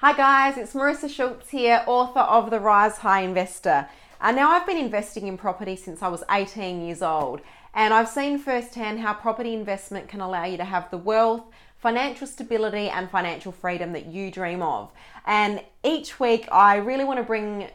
Hi guys, it's Marissa Schultz here, author of The Rise High Investor. Now I've been investing in property since I was 18 years old, and I've seen firsthand how property investment can allow you to have the wealth, financial stability and financial freedom that you dream of. And each week I really want to bring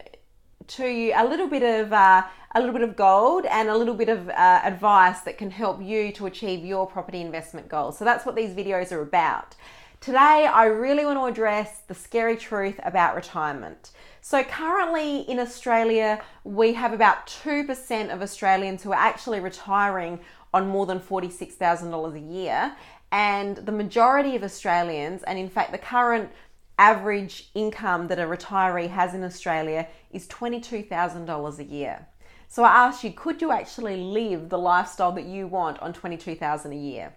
to you a little bit of gold and a little bit of advice that can help you to achieve your property investment goals. So that's what these videos are about. Today, I really want to address the scary truth about retirement. So currently in Australia, we have about 2% of Australians who are actually retiring on more than $46,000 a year. And the majority of Australians, and in fact the current average income that a retiree has in Australia is $22,000 a year. So I ask you, could you actually live the lifestyle that you want on $22,000 a year?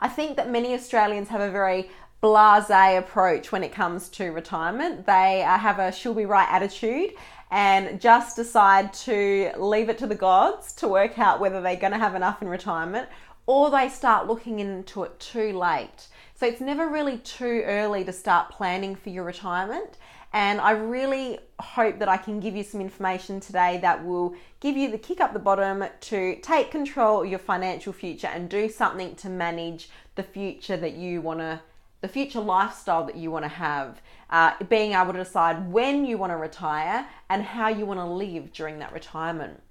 I think that many Australians have a very blasé approach when it comes to retirement. They have a she'll be right attitude and just decide to leave it to the gods to work out whether they're going to have enough in retirement, or they start looking into it too late. So it's never really too early to start planning for your retirement. And I really hope that I can give you some information today that will give you the kick up the bottom to take control of your financial future and do something to manage the future that you want to, the future lifestyle that you want to have, being able to decide when you want to retire and how you want to live during that retirement.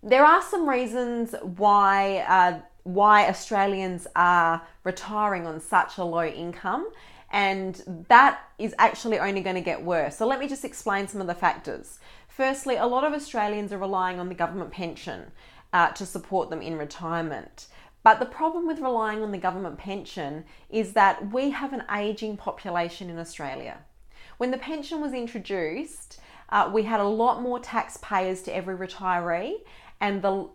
There are some reasons why Australians are retiring on such a low income, and that is actually only going to get worse. So let me just explain some of the factors. Firstly, a lot of Australians are relying on the government pension to support them in retirement. But the problem with relying on the government pension is that we have an aging population in Australia. When the pension was introduced, we had a lot more taxpayers to every retiree, and the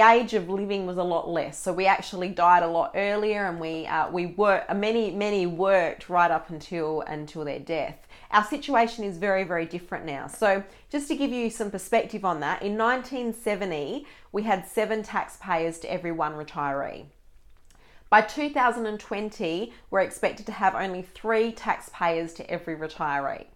age of living was a lot less. So we actually died a lot earlier, and many worked right up until their death. Our situation is very, very different now. So just to give you some perspective on that, in 1970, we had 7 taxpayers to every 1 retiree. By 2020, we're expected to have only 3 taxpayers to every retiree.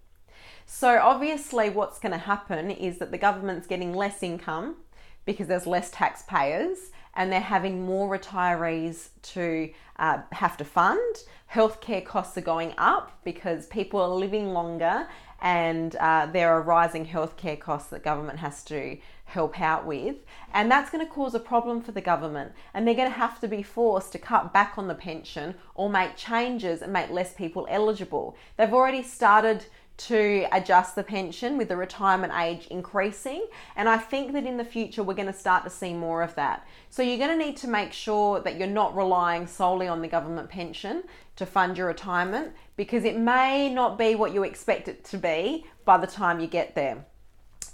So obviously what's going to happen is that the government's getting less income because there's less taxpayers, and they're having more retirees to have to fund. Healthcare costs are going up because people are living longer, and there are rising healthcare costs that government has to help out with. And that's going to cause a problem for the government, and they're going to have to be forced to cut back on the pension or make changes and make less people eligible. They've already started to adjust the pension with the retirement age increasing, and I think that in the future we're going to start to see more of that. So you're going to need to make sure that you're not relying solely on the government pension to fund your retirement, because it may not be what you expect it to be by the time you get there.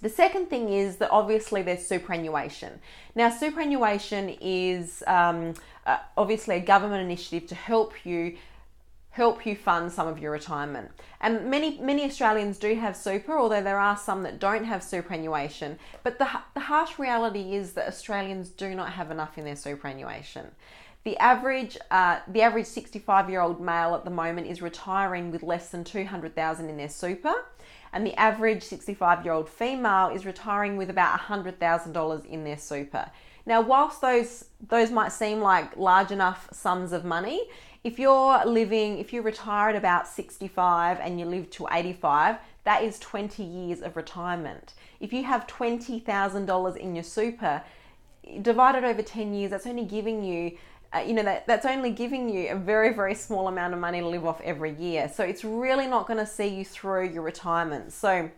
The second thing is that obviously there's superannuation. Now, superannuation is obviously a government initiative to help you fund some of your retirement. And many Australians do have super, although there are some that don't have superannuation. But the harsh reality is that Australians do not have enough in their superannuation. The average 65-year-old male at the moment is retiring with less than $200,000 in their super, and the average 65-year-old female is retiring with about $100,000 in their super. Now, whilst those might seem like large enough sums of money, if you retire at about 65 and you live to 85, that is 20 years of retirement. If you have $20,000 in your super, divided over 10 years, that's only giving you that's only giving you a very, very small amount of money to live off every year. So it's really not going to see you through your retirement. So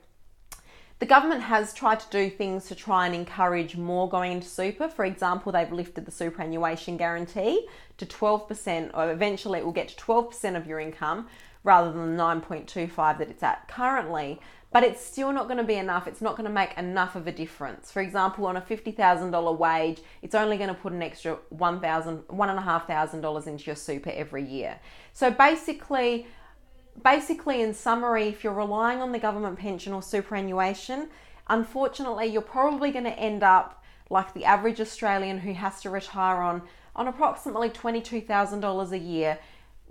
the government has tried to do things to try and encourage more going into super. For example, they've lifted the superannuation guarantee to 12%, or eventually it will get to 12% of your income rather than the 9.25 that it's at currently. But it's still not going to be enough. It's not going to make enough of a difference. For example, on a $50,000 wage, it's only going to put an extra $1,500 into your super every year. So basically, in summary, if you're relying on the government pension or superannuation, unfortunately, you're probably going to end up like the average Australian who has to retire on approximately $22,000 a year,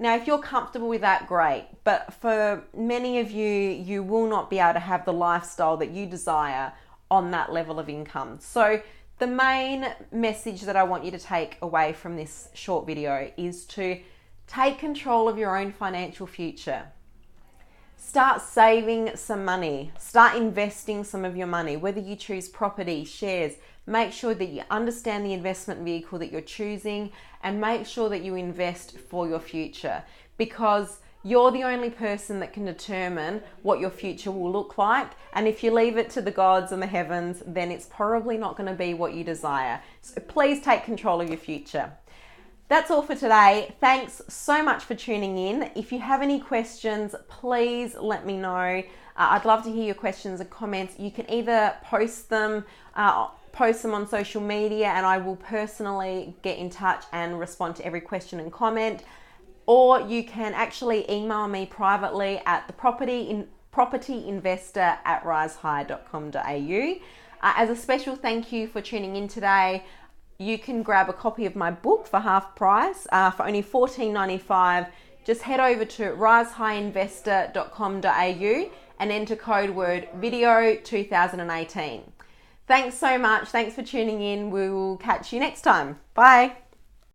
Now, if you're comfortable with that, great. But for many of you, you will not be able to have the lifestyle that you desire on that level of income. So the main message that I want you to take away from this short video is to take control of your own financial future. Start saving some money. Start investing some of your money, whether you choose property, shares. Make sure that you understand the investment vehicle that you're choosing and make sure that you invest for your future, because you're the only person that can determine what your future will look like. And if you leave it to the gods and the heavens, then it's probably not going to be what you desire. So please take control of your future. That's all for today. Thanks so much for tuning in. If you have any questions, please let me know. I'd love to hear your questions and comments. You can either post them on social media and I will personally get in touch and respond to every question and comment. Or you can actually email me privately at the propertyinvestor@risehigh.com.au. As a special thank you for tuning in today, you can grab a copy of my book for half price for only $14.95. Just head over to risehighinvestor.com.au and enter code word video 2018. Thanks so much. Thanks for tuning in. We will catch you next time. Bye.